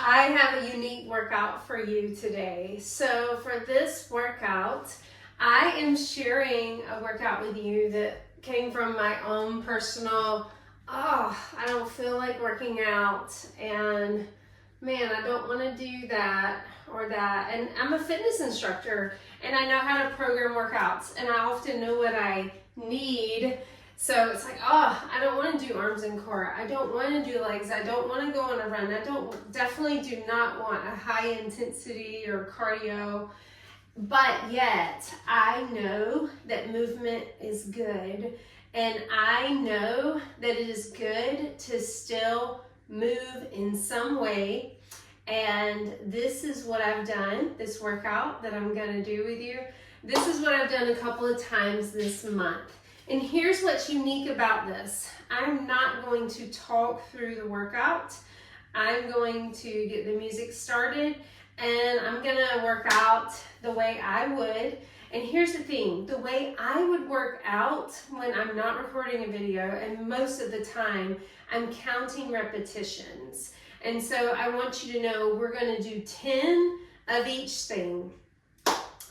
I have a unique workout for you today. So for this workout, I am sharing a workout with you that came from my own personal, I don't feel like working out and man, I don't want to do that or that. And I'm a fitness instructor and I know how to program workouts and I often know what I need. So it's like, I don't want to do arms and core. I don't want to do legs. I don't want to go on a run. Definitely do not want a high intensity or cardio. But yet, I know that movement is good. And I know that it is good to still move in some way. And this is what I've done, this workout that I'm going to do with you. This is what I've done a couple of times this month. And here's what's unique about this. I'm not going to talk through the workout. I'm going to get the music started and I'm gonna work out the way I would. And here's the thing, the way I would work out when I'm not recording a video, and most of the time, I'm counting repetitions. And so I want you to know we're gonna do 10 of each thing.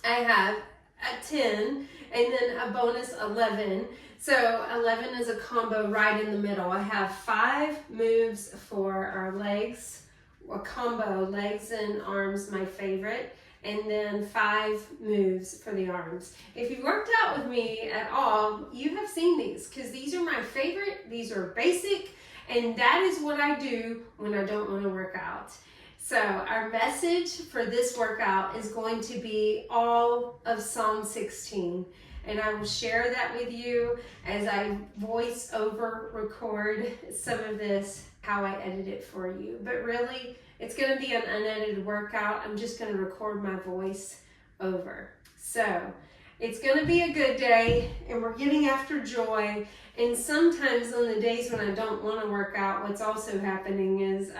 I have a 10 and then a bonus 11. So 11 is a combo right in the middle. I have 5 moves for our legs, a combo, legs and arms, my favorite, and then 5 moves for the arms. If you've worked out with me at all, you have seen these because these are my favorite, these are basic, and that is what I do when I don't want to work out. So our message for this workout is going to be all of Psalm 16. And I will share that with you as I voice over record some of this, how I edit it for you. But really, it's going to be an unedited workout. I'm just going to record my voice over. So it's going to be a good day and we're getting after joy. And sometimes on the days when I don't want to work out, what's also happening is,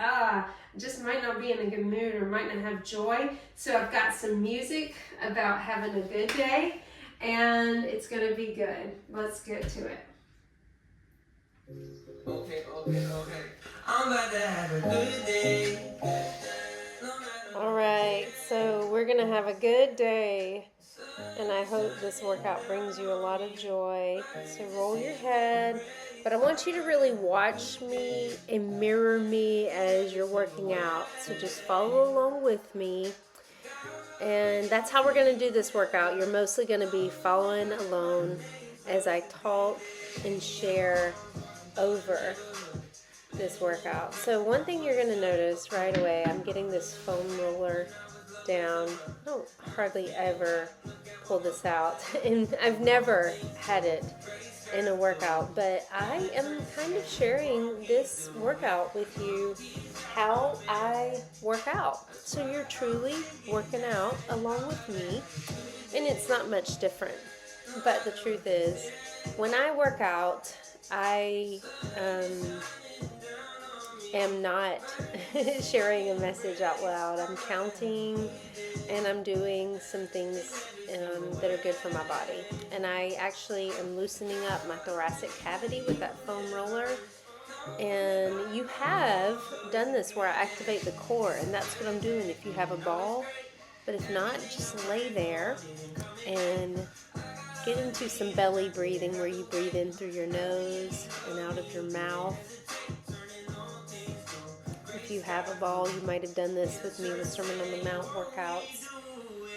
just might not be in a good mood or might not have joy. So I've got some music about having a good day and it's going to be good. Let's get to it. Okay. I'm about to have a good day. All right, so we're going to have a good day. And I hope this workout brings you a lot of joy. So roll your head. But I want you to really watch me and mirror me as you're working out. So just follow along with me. And that's how we're going to do this workout. You're mostly going to be following along as I talk and share over this workout. So one thing you're going to notice right away, I'm getting this foam roller down. I don't hardly ever pull this out, and I've never had it in a workout, but I am kind of sharing this workout with you, how I work out. So you're truly working out along with me, and it's not much different. But the truth is, when I work out, I am not sharing a message out loud. I'm counting and I'm doing some things that are good for my body. And I actually am loosening up my thoracic cavity with that foam roller. And you have done this where I activate the core, and that's what I'm doing if you have a ball. But if not, just lay there and get into some belly breathing where you breathe in through your nose and out of your mouth. If you have a ball, you might have done this with me with Sermon on the Mount workouts.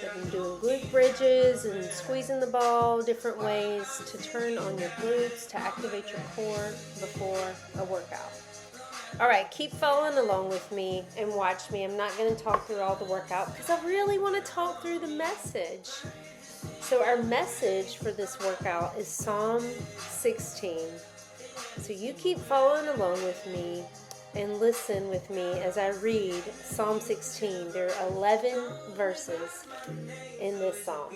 But I'm doing glute bridges and squeezing the ball, different ways to turn on your glutes to activate your core before a workout. All right, keep following along with me and watch me. I'm not going to talk through all the workout because I really want to talk through the message. So our message for this workout is Psalm 16. So you keep following along with me and listen with me as I read Psalm 16. There are 11 verses in this psalm.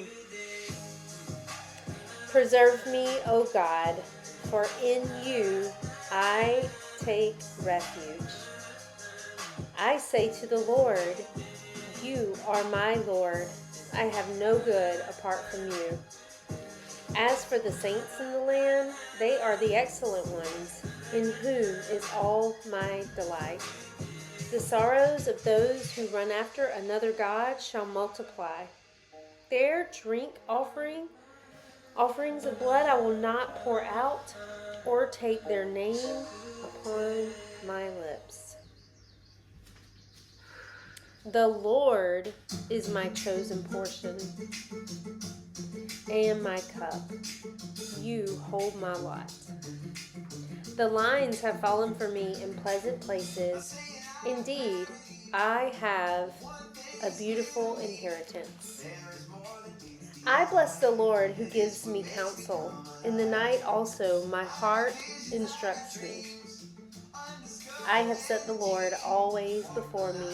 Preserve me, O God, for in you I take refuge. I say to the Lord, you are my Lord. I have no good apart from you. As for the saints in the land, they are the excellent ones, in whom is all my delight. The sorrows of those who run after another god shall multiply. Their drink offerings of blood I will not pour out, or take their name upon my lips. The Lord is my chosen portion and my cup. You hold my lot. The lines have fallen for me in pleasant places. Indeed, I have a beautiful inheritance. I bless the Lord who gives me counsel. In the night also my heart instructs me. I have set the Lord always before me,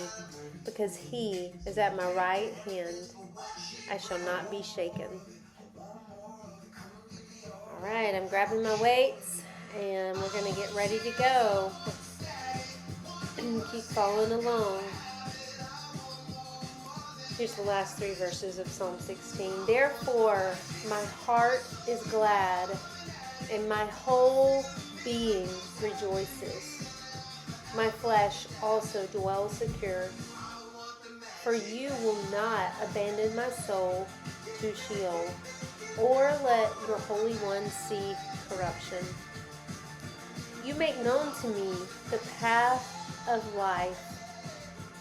because he is at my right hand. I shall not be shaken. All right, I'm grabbing my weights, and we're going to get ready to go. Keep following along. Here's the last 3 verses of Psalm 16. Therefore, my heart is glad, and my whole being rejoices. My flesh also dwells secure, for you will not abandon my soul to Sheol, or let your Holy One see corruption. You make known to me the path of life.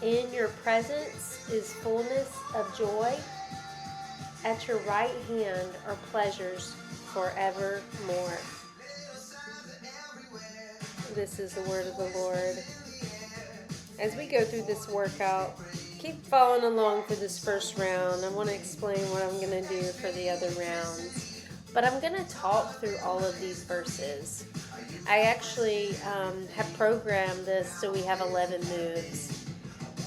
In your presence is fullness of joy. At your right hand are pleasures forevermore. This is the word of the Lord. As we go through this workout, keep following along for this first round. I want to explain what I'm going to do for the other rounds. But I'm going to talk through all of these verses. I actually have programmed this so we have 11 moves.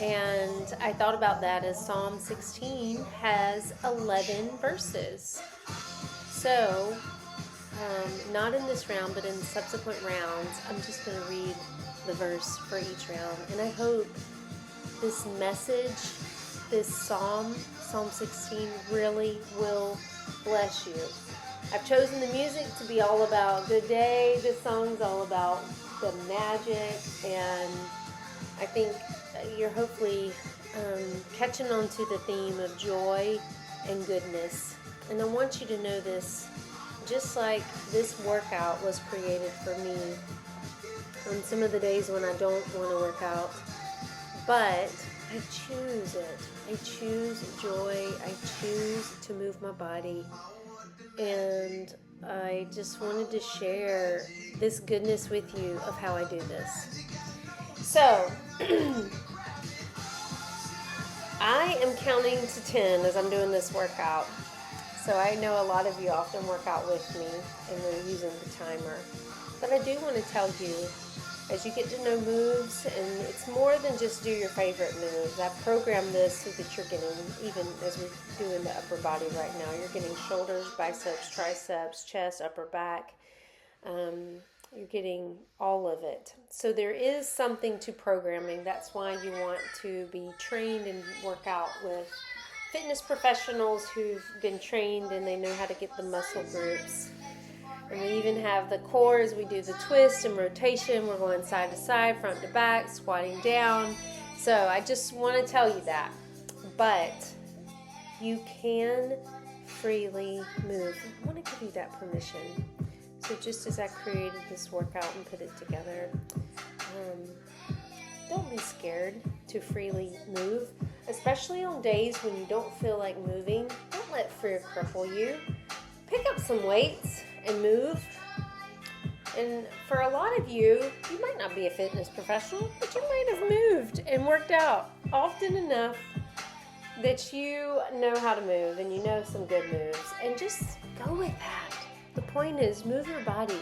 And I thought about that as Psalm 16 has 11 verses. So, not in this round, but in subsequent rounds, I'm just going to read the verse for each round. And I hope this message, this Psalm 16, really will bless you. I've chosen the music to be all about good day. This song's all about the magic, and I think you're hopefully catching on to the theme of joy and goodness. And I want you to know this, just like this workout was created for me on some of the days when I don't want to work out, but I choose it. I choose joy. I choose to move my body. And I just wanted to share this goodness with you of how I do this. So, I am counting to 10 as I'm doing this workout. So I know a lot of you often work out with me and we're using the timer. But I do want to tell you, as you get to know moves, and it's more than just do your favorite moves. I've programmed this so that you're getting, even as we're doing the upper body right now, you're getting shoulders, biceps, triceps, chest, upper back. You're getting all of it. So there is something to programming. That's why you want to be trained and work out with fitness professionals who've been trained and they know how to get the muscle groups. And we even have the core as we do the twist and rotation. We're going side to side, front to back, squatting down. So I just want to tell you that. But you can freely move. I want to give you that permission. So just as I created this workout and put it together, don't be scared to freely move, especially on days when you don't feel like moving. Don't let fear cripple you. Pick up some weights and move. And for a lot of you, you might not be a fitness professional, but you might have moved and worked out often enough that you know how to move and you know some good moves. And just go with that. The point is, move your body,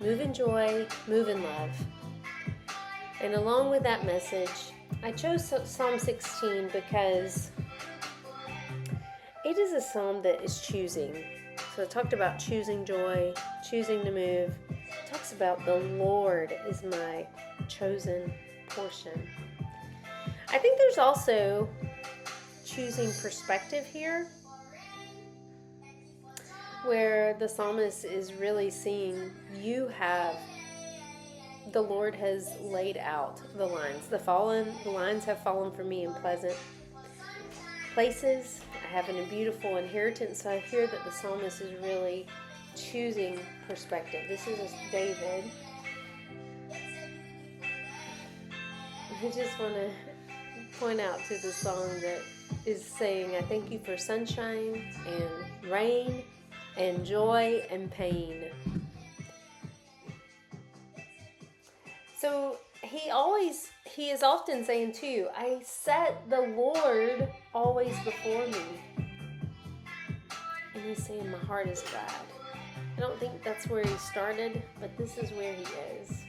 move in joy, move in love. And along with that message, I chose Psalm 16 because it is a psalm that is choosing. So it talked about choosing joy, choosing to move. It talks about the Lord is my chosen portion. I think there's also choosing perspective here, where the psalmist is really seeing you have the Lord has laid out the lines. The lines have fallen for me in pleasant places. I have a beautiful inheritance. So I hear that the psalmist is really choosing perspective. This is David. I just want to point out to the song that is saying, I thank you for sunshine and rain and joy and pain. So he is often saying too, I set the Lord always before me. And he's saying my heart is glad. I don't think that's where he started, but this is where he is.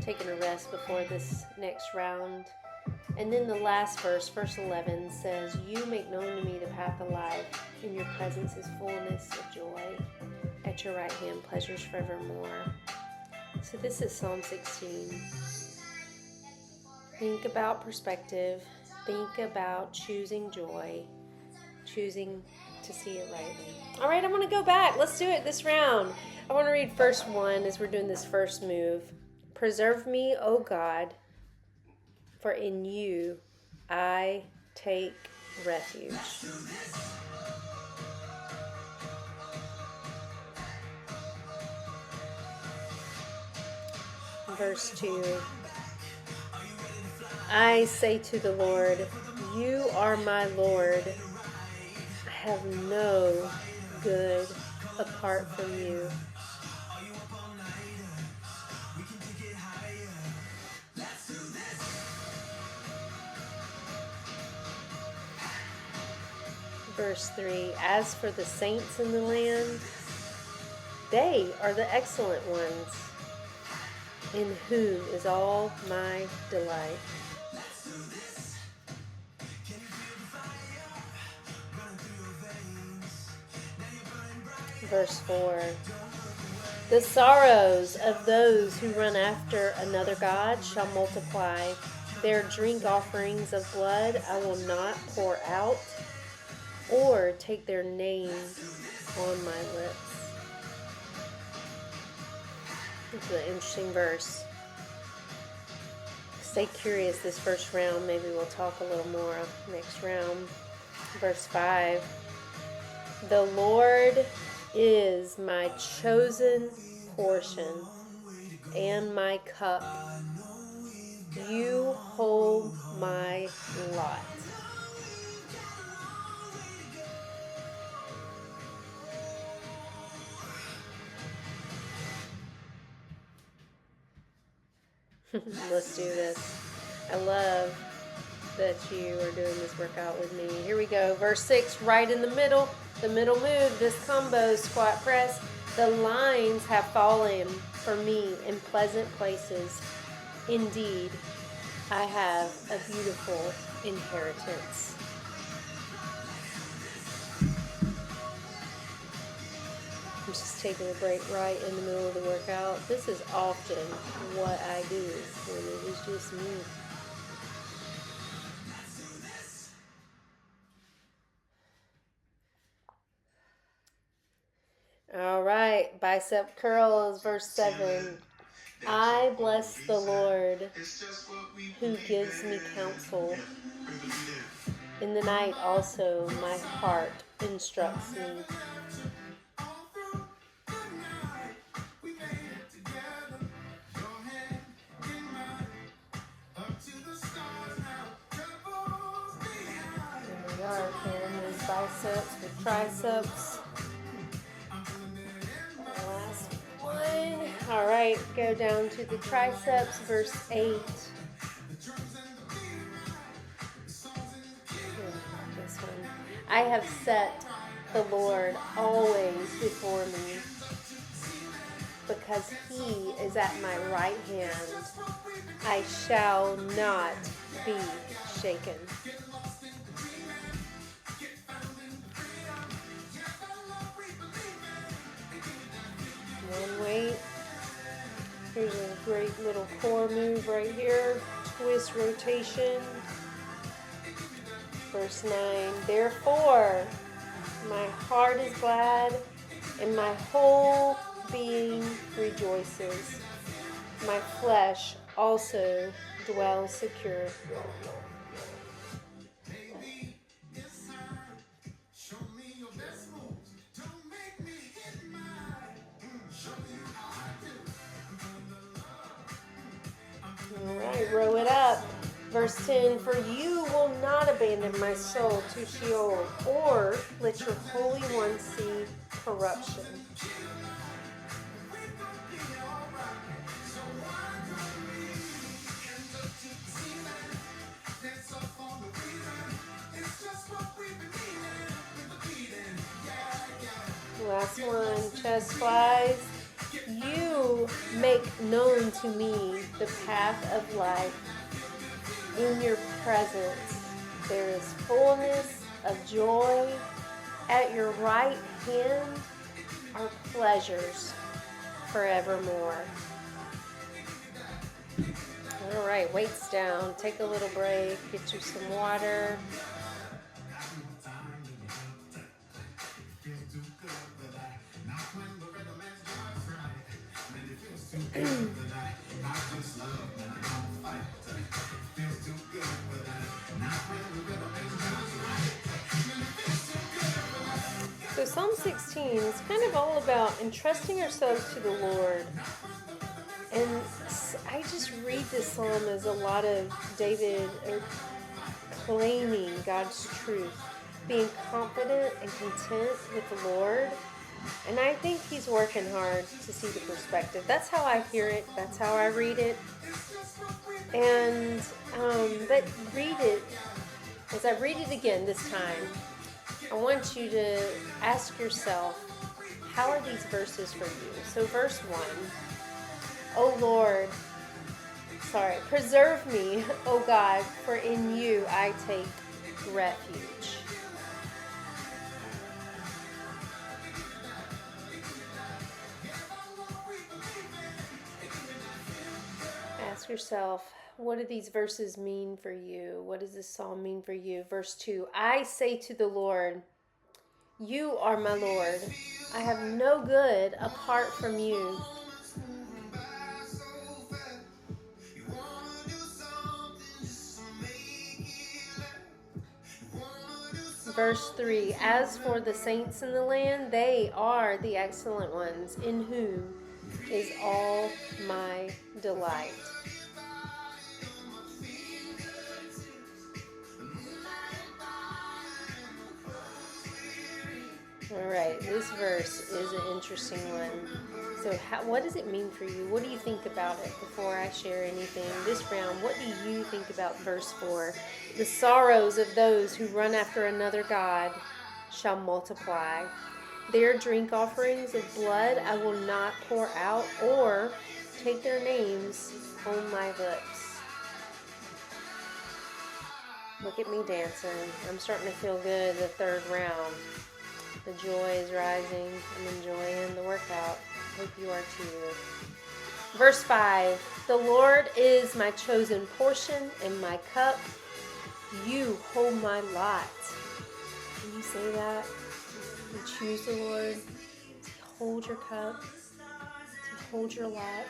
Taking a rest before this next round. And then the last verse 11, says, you make known to me the path of life. In your presence is fullness of joy. At your right hand, pleasures forevermore. So this is Psalm 16. Think about perspective. Think about choosing joy. Choosing to see it rightly. All right, I'm going to go back. Let's do it this round. I want to read verse 1 as we're doing this first move. Preserve me, O God, for in you I take refuge. Verse 2. I say to the Lord, you are my Lord. I have no good apart from you. Verse 3, as for the saints in the land, they are the excellent ones, in whom is all my delight. Verse 4, the sorrows of those who run after another God shall multiply. Their drink offerings of blood I will not pour out, or take their name on my lips. This is an interesting verse. Stay curious this first round. Maybe we'll talk a little more next round. Verse 5. The Lord is my chosen portion and my cup. You hold my lot. Let's do this. I love that you are doing this workout with me. Here we go. Verse 6, right in the middle move, this combo squat press. The lines have fallen for me in pleasant places. Indeed, I have a beautiful inheritance. I'm just taking a break right in the middle of the workout. This is often what I do when it is just me. All right, bicep curls, verse 7. I bless the Lord who gives me counsel. In the night also my heart instructs me. There we are, pairing those biceps with triceps. Last one. All right, go down to the triceps, verse 8. This one. I have set the Lord always before me, because he is at my right hand. I shall not be shaken. One weight. Here's a great little core move right here. Twist rotation. Verse 9. Therefore, my heart is glad, and my whole being rejoices. My flesh also dwells secure. All right, row it up. Verse 10, for you will not abandon my soul to Sheol, or let your Holy One see corruption. Last one, chest flies. You make known to me the path of life. In your presence there is fullness of joy. At your right hand are pleasures forevermore. All right, weights down. Take a little break. Get you some water. So Psalm 16 is kind of all about entrusting ourselves to the Lord. And I just read this psalm as a lot of David claiming God's truth, being confident and content with the Lord. And I think he's working hard to see the perspective. That's how I hear it. That's how I read it. And, but read it, as I read it again this time, I want you to ask yourself, how are these verses for you? So verse 1, preserve me, O God, for in you I take refuge. Ask yourself, what do these verses mean for you? What does this psalm mean for you? Verse 2, I say to the Lord, you are my Lord. I have no good apart from you. Verse 3, as for the saints in the land, they are the excellent ones, in whom is all my delight. All right, this verse is an interesting one. So what does it mean for you? What do you think about it before I share anything? This round, what do you think about verse 4? The sorrows of those who run after another god shall multiply. Their drink offerings of blood I will not pour out, or take their names on my lips. Look at me dancing. I'm starting to feel good the third round. The joy is rising. I'm enjoying the workout. Hope you are too. Verse 5, the Lord is my chosen portion and my cup. You hold my lot. Can you say that? You choose the Lord to hold your cup, to hold your lot.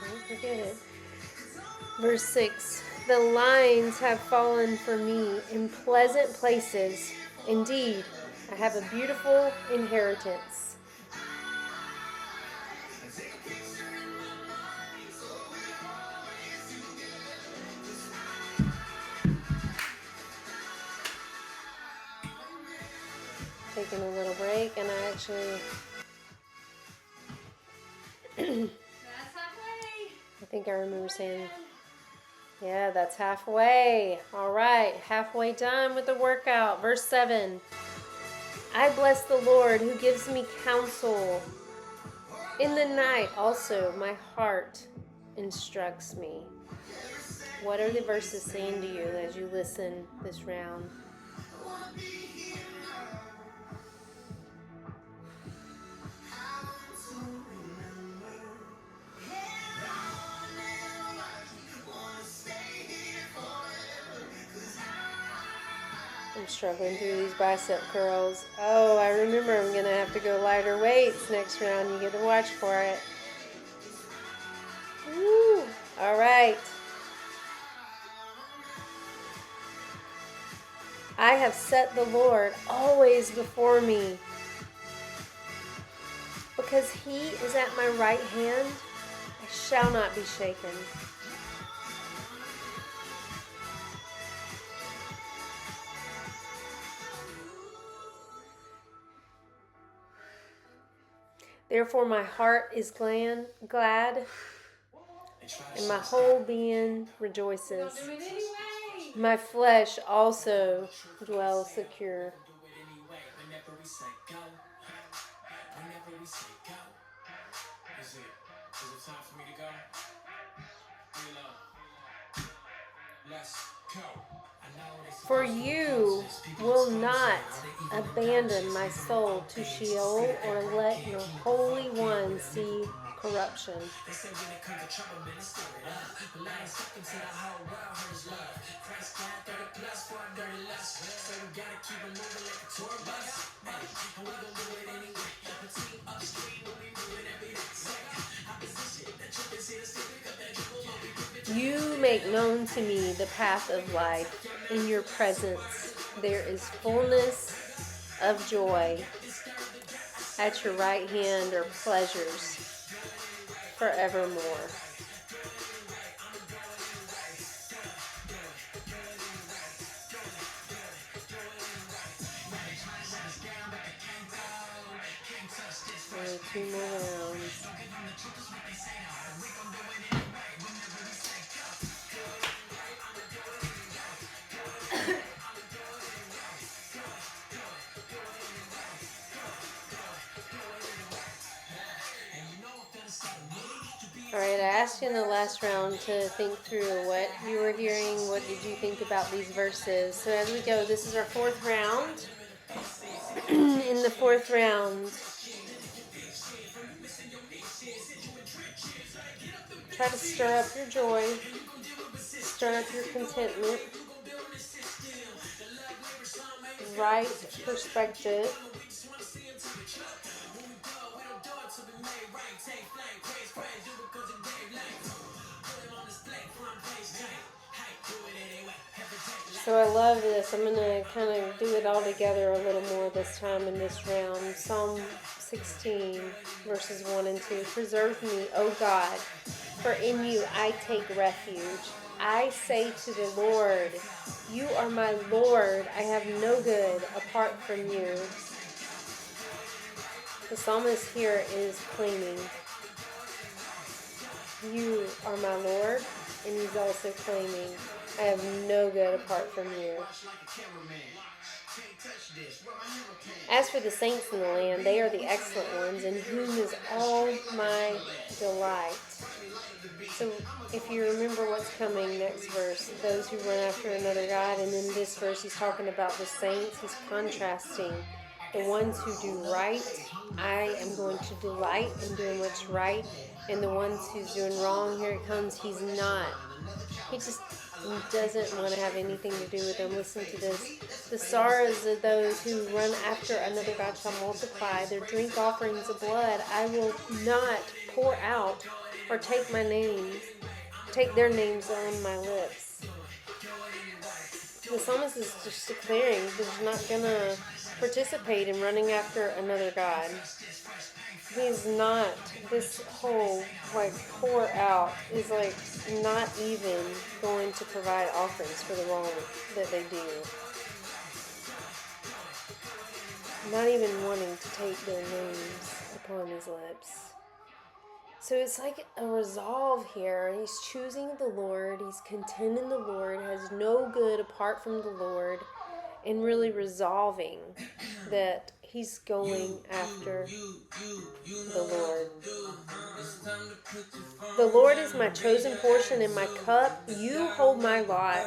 Don't forget it. Verse 6, the lines have fallen for me in pleasant places. Indeed, I have a beautiful inheritance. Taking a little break, and I actually... That's halfway. I think I remember saying, yeah, that's halfway. All right, halfway done with the workout. Verse 7, I bless the Lord who gives me counsel. In the night also my heart instructs me. What are the verses saying to you as you listen this round? I'm struggling through these bicep curls. Oh, I remember I'm going to have to go lighter weights next round. You get to watch for it. Woo! All right. I have set the Lord always before me. Because he is at my right hand, I shall not be shaken. Therefore my heart is glad, and my whole being rejoices. My flesh also dwells secure. For you will not abandon my soul to Sheol or let your Holy One see corruption. You make known to me the path of life. In your presence there is fullness of joy. At your right hand are pleasures forevermore. Only 2 more rounds. Alright, I asked you in the last round to think through what you were hearing. What did you think about these verses? So as we go, this is our 4th round. In the 4th round, try to stir up your joy, stir up your contentment, right perspective. So I love this. I'm going to kind of do it all together a little more this time in this round. Psalm 16, verses 1 and 2. Preserve me, O God, for in you I take refuge. I say to the Lord, you are my Lord. I have no good apart from you. The psalmist here is claiming, you are my Lord, and he's also claiming, I have no good apart from you. As for the saints in the land, they are the excellent ones, in whom is all my delight. So if you remember what's coming next verse, those who run after another God, and in this verse he's talking about the saints. He's contrasting the ones who do right. I am going to delight in doing what's right. And the ones who's doing wrong, here it comes, he's not. He just doesn't want to have anything to do with them. Listen to this. The sorrows of those who run after another God shall multiply. Their drink offerings of blood I will not pour out, or take their names on my lips. The psalmist is just declaring that he's not going to participate in running after another God. He's not. This whole, pour out is, not even going to provide offerings for the wrong that they do. Not even wanting to take their names upon his lips. So it's like a resolve here. He's choosing the Lord. He's content in the Lord. Has no good apart from the Lord. And really resolving that he's going after the Lord. The Lord is my chosen portion and my cup. You hold my lot.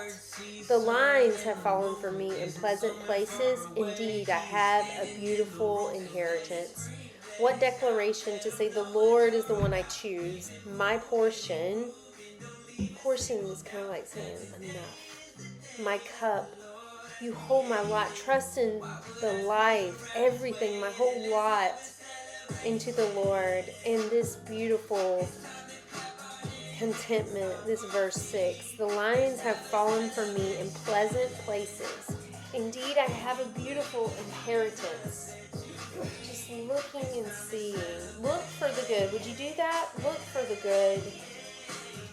The lines have fallen for me in pleasant places. Indeed, I have a beautiful inheritance. What declaration to say the Lord is the one I choose. My portion. Portion is kind of like saying enough. My cup. You hold my lot. Trust in the life, everything, my whole lot into the Lord. And this beautiful contentment, this verse 6. The lions have fallen for me in pleasant places. Indeed, I have a beautiful inheritance. Just looking and seeing. Look for the good. Would you do that? Look for the good.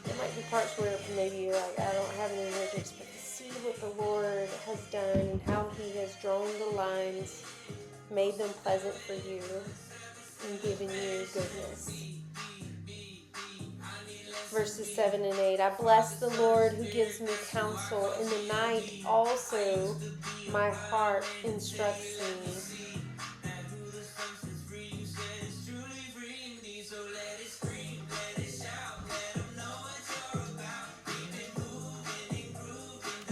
There might be parts where maybe you're like, I don't have any inheritance, but to see what the Lord has done and how He has drawn the lines, made them pleasant for you, and given you goodness. Verses 7 and 8. I bless the Lord who gives me counsel. In the night also my heart instructs me.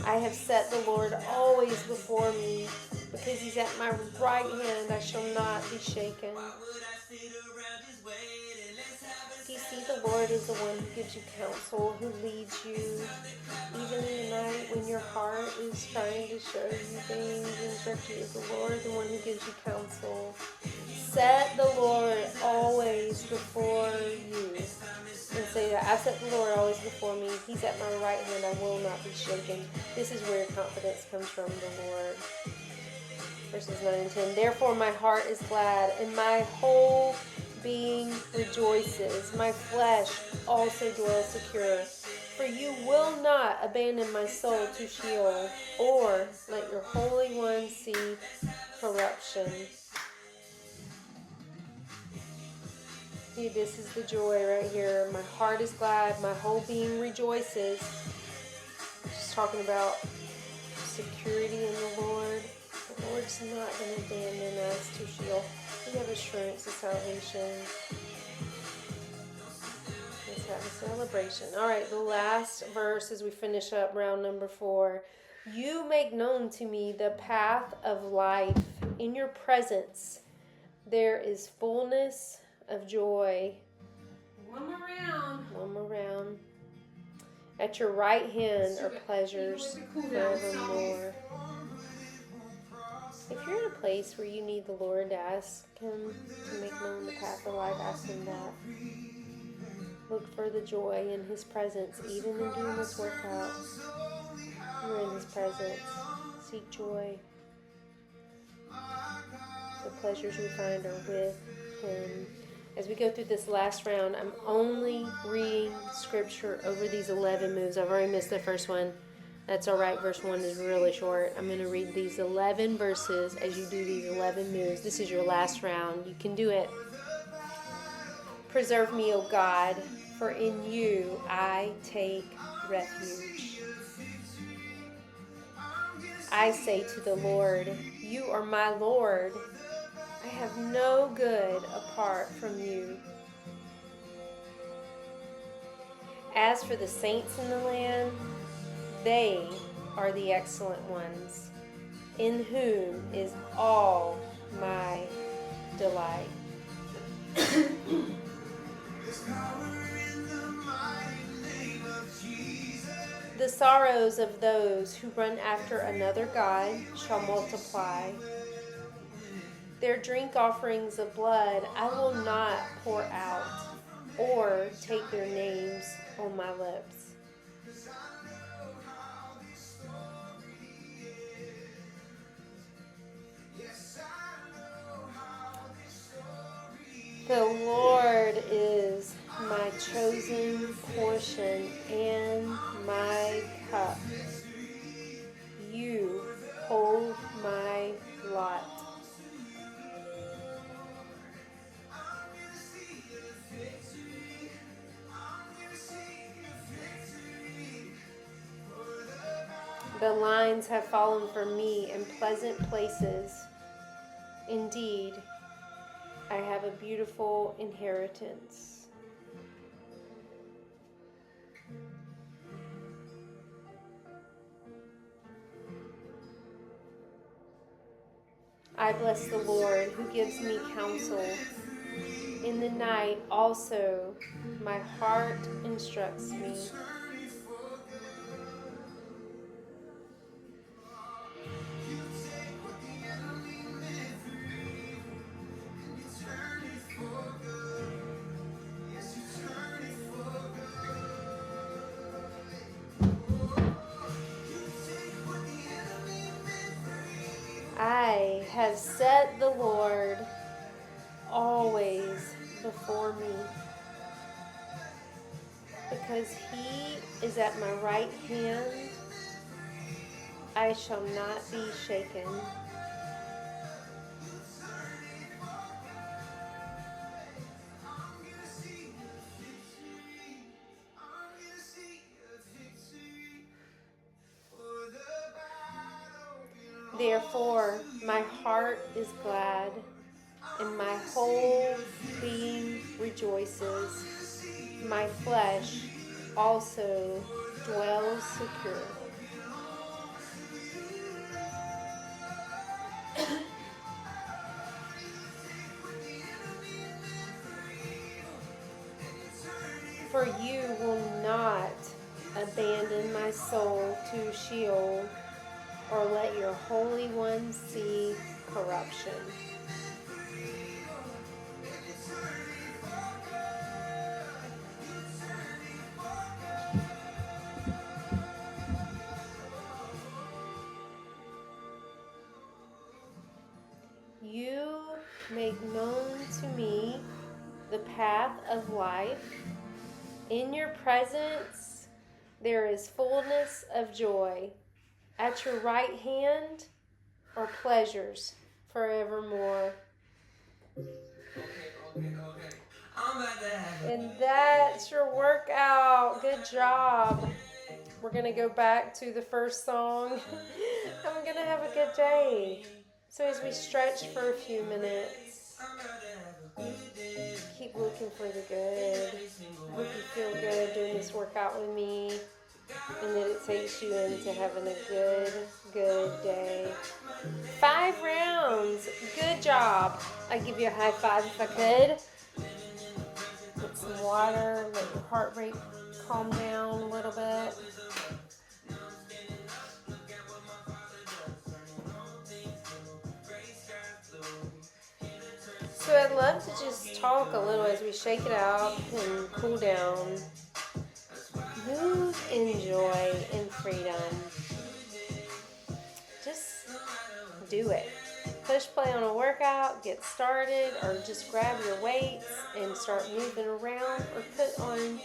I have set the Lord always before me. Because He's at my right hand, I shall not be shaken. Do you see the Lord is the one who gives you counsel, who leads you, even in the night when your heart is trying to show you things, instruct you? Is the Lord the one who gives you counsel? Set the Lord always before you. And say that, I set the Lord always before me. He's at my right hand, I will not be shaken. This is where your confidence comes from, the Lord. Verses 9 and 10. Therefore my heart is glad, and my whole being rejoices. My flesh also dwells secure. For you will not abandon my soul to Sheol, or let your Holy One see corruption. See, this is the joy right here. My heart is glad, my whole being rejoices. Just talking about security in the Lord. The Lord's not going to abandon us to Sheol. We have assurance of salvation. Let's have a celebration. All right, the last verse as we finish up round number 4. You make known to me the path of life. In your presence there is fullness of joy. One more round. One more round. At your right hand are pleasures forevermore. If you're in a place where you need the Lord to ask Him to make known the path of life, ask Him that. Look for the joy in His presence, even in doing this workout. You're in His presence. Seek joy. The pleasures we find are with Him. As we go through this last round, I'm only reading scripture over these 11 moves. I've already missed the first one. That's all right. Verse 1 is really short. I'm going to read these 11 verses as you do these 11 moves. This is your last round. You can do it. Preserve me, O God, for in you I take refuge. I say to the Lord, you are my Lord. I have no good apart from you. As for the saints in the land, they are the excellent ones, in whom is all my delight. The sorrows of those who run after another god shall multiply. Their drink offerings of blood I will not pour out, or take their names on my lips. The Lord is my chosen portion and my cup. You hold my lot. The lines have fallen for me in pleasant places. Indeed, I have a beautiful inheritance. I bless the Lord who gives me counsel. In the night also my heart instructs me. have set the Lord always before me. Because he is at my right hand, I shall not be shaken. Therefore, my heart is glad, and my whole being rejoices. My flesh also dwells secure. For you will not abandon my soul to Sheol, or let your Holy One see corruption. You make known to me the path of life. In your presence there is fullness of joy. At your right hand are pleasures forevermore. And that's your workout. Good job. We're going to go back to the first song. I'm going to have a good day. So as we stretch for a few minutes, keep looking for the good. I hope you feel good doing this workout with me, and that it takes you into having a good day. 5 rounds. Good job. I'd give you a high five if I could. Get some water, let your heart rate calm down a little bit. So I'd love to just talk a little as we shake it out and cool down. Move in joy and freedom. Just do it. Push play on a workout, get started, or just grab your weights and start moving around, or put on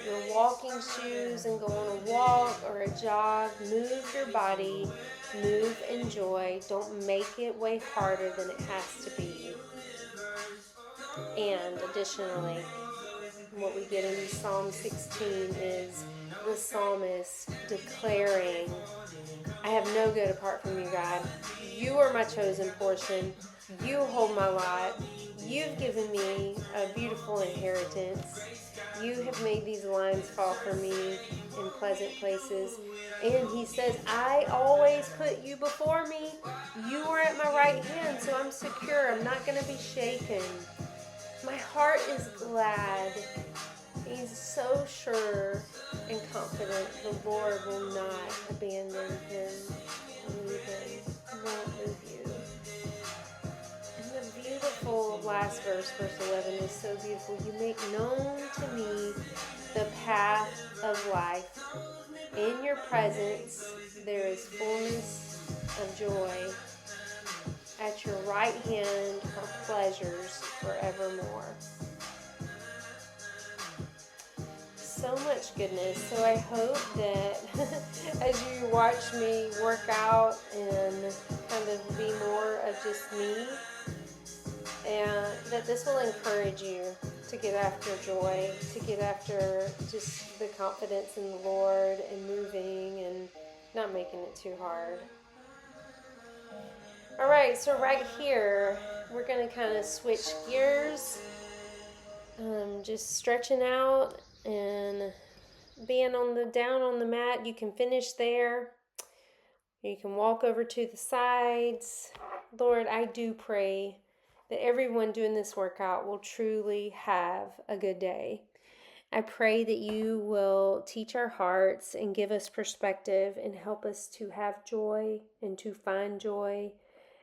your walking shoes and go on a walk or a jog. Move your body, move in joy. Don't make it way harder than it has to be. And additionally, what we get in Psalm 16 is the psalmist declaring, I have no good apart from you, God. You are my chosen portion. You hold my lot. You've given me a beautiful inheritance. You have made these lines fall for me in pleasant places. And he says, I always put you before me. You are at my right hand, so I'm secure. I'm not going to be shaken. My heart is glad. He's so sure and confident the Lord will not abandon him or leave him. He won't leave you. And the beautiful last verse, verse 11, is so beautiful. You make known to me the path of life. In your presence there is fullness of joy. At your right hand are pleasures forevermore. So much goodness. So I hope that as you watch me work out and kind of be more of just me, and that this will encourage you to get after joy, to get after just the confidence in the Lord and moving and not making it too hard. All right, so right here, we're going to kind of switch gears, just stretching out and being down on the mat. You can finish there. You can walk over to the sides. Lord, I do pray that everyone doing this workout will truly have a good day. I pray that you will teach our hearts and give us perspective and help us to have joy and to find joy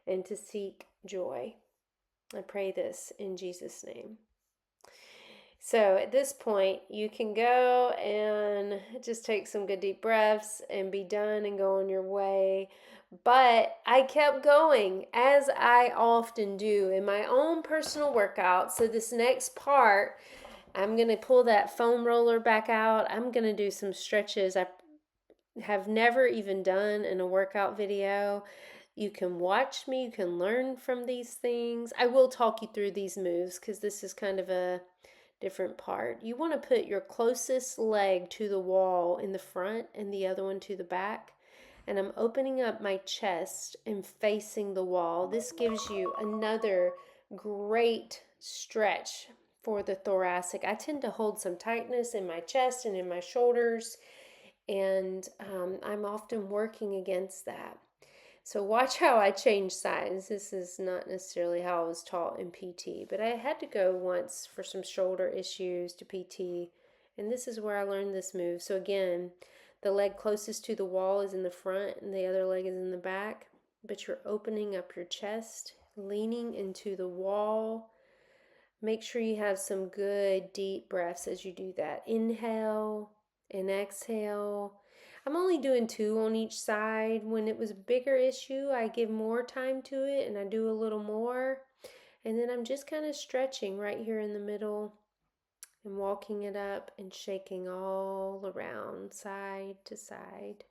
and to seek joy. I pray this in Jesus' name. So at this point, you can go and just take some good deep breaths and be done and go on your way. But I kept going, as I often do in my own personal workout. So this next part, I'm going to pull that foam roller back out. I'm going to do some stretches I have never even done in a workout video. You can watch me, you can learn from these things. I will talk you through these moves because this is kind of a different part. You want to put your closest leg to the wall in the front and the other one to the back. And I'm opening up my chest and facing the wall. This gives you another great stretch for the thoracic. I tend to hold some tightness in my chest and in my shoulders, and I'm often working against that. So watch how I change sides. This is not necessarily how I was taught in PT, but I had to go once for some shoulder issues to PT, and this is where I learned this move. So again, the leg closest to the wall is in the front and the other leg is in the back, but you're opening up your chest, leaning into the wall. Make sure you have some good deep breaths as you do that. Inhale and exhale. I'm only doing 2 on each side. When it was a bigger issue, I give more time to it and I do a little more. And then I'm just kind of stretching right here in the middle and walking it up and shaking all around, side to side.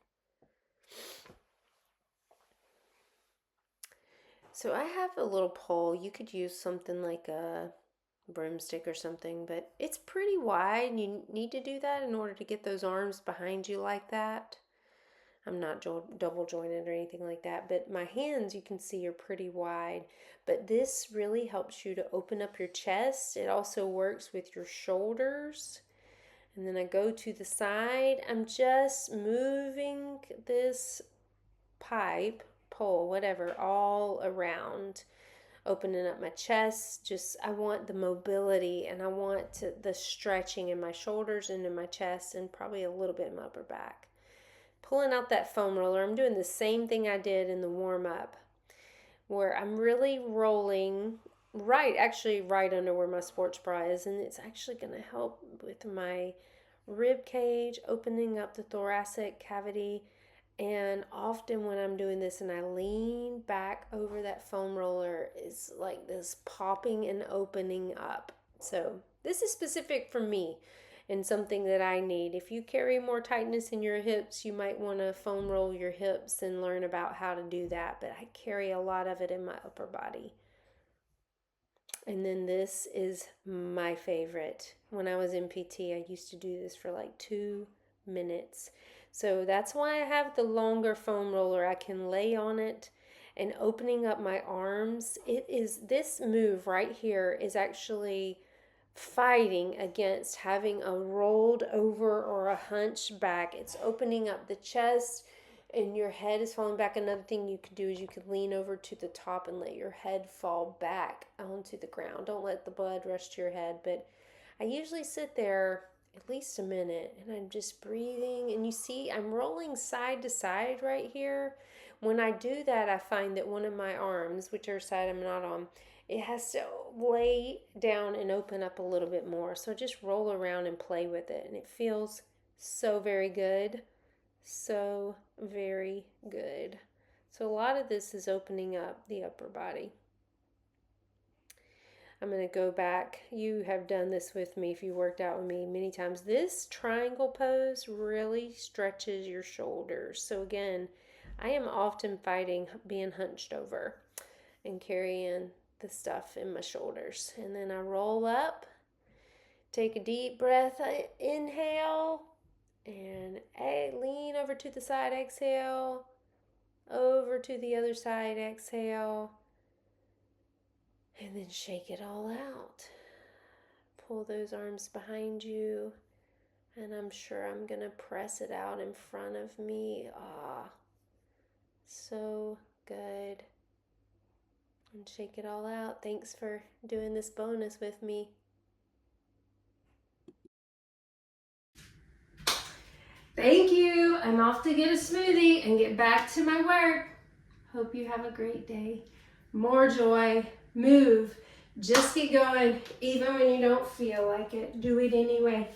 So I have a little pole. You could use something like a broomstick or something, but it's pretty wide and you need to do that in order to get those arms behind you like that. I'm not double jointed or anything like that, but my hands, you can see, are pretty wide. But this really helps you to open up your chest. It also works with your shoulders. And then I go to the side. I'm just moving this pole, whatever, all around, opening up my chest. Just, I want the mobility and I want the stretching in my shoulders and in my chest and probably a little bit in my upper back. Pulling out that foam roller, I'm doing the same thing I did in the warm up, where I'm really rolling right under where my sports bra is, and it's actually going to help with my rib cage, opening up the thoracic cavity. And often when I'm doing this and I lean back over that foam roller, it's like this popping and opening up. So this is specific for me and something that I need. If you carry more tightness in your hips, you might want to foam roll your hips and learn about how to do that. But I carry a lot of it in my upper body. And then this is my favorite. When I was in PT, I used to do this for like 2 minutes. So that's why I have the longer foam roller. I can lay on it and opening up my arms. This move right here is actually fighting against having a rolled over or a hunched back. It's opening up the chest and your head is falling back. Another thing you could do is you could lean over to the top and let your head fall back onto the ground. Don't let the blood rush to your head, but I usually sit there at least a minute and I'm just breathing, and you see I'm rolling side to side right here. When I do that, I find that one of my arms, whichever side I'm not on, it has to lay down and open up a little bit more. So just roll around and play with it, and it feels so very good. So very good. So a lot of this is opening up the upper body. I'm going to go back. You have done this with me if you worked out with me many times. This triangle pose really stretches your shoulders. So again, I am often fighting being hunched over and carrying the stuff in my shoulders. And then I roll up, take a deep breath, inhale, and lean over to the side, exhale, over to the other side, exhale, and then shake it all out. Pull those arms behind you, and I'm sure I'm going to press it out in front of me. So good. And shake it all out. Thanks for doing this bonus with me. Thank you. I'm off to get a smoothie and get back to my work. Hope you have a great day. More joy. Move. Just keep going, even when you don't feel like it. Do it anyway.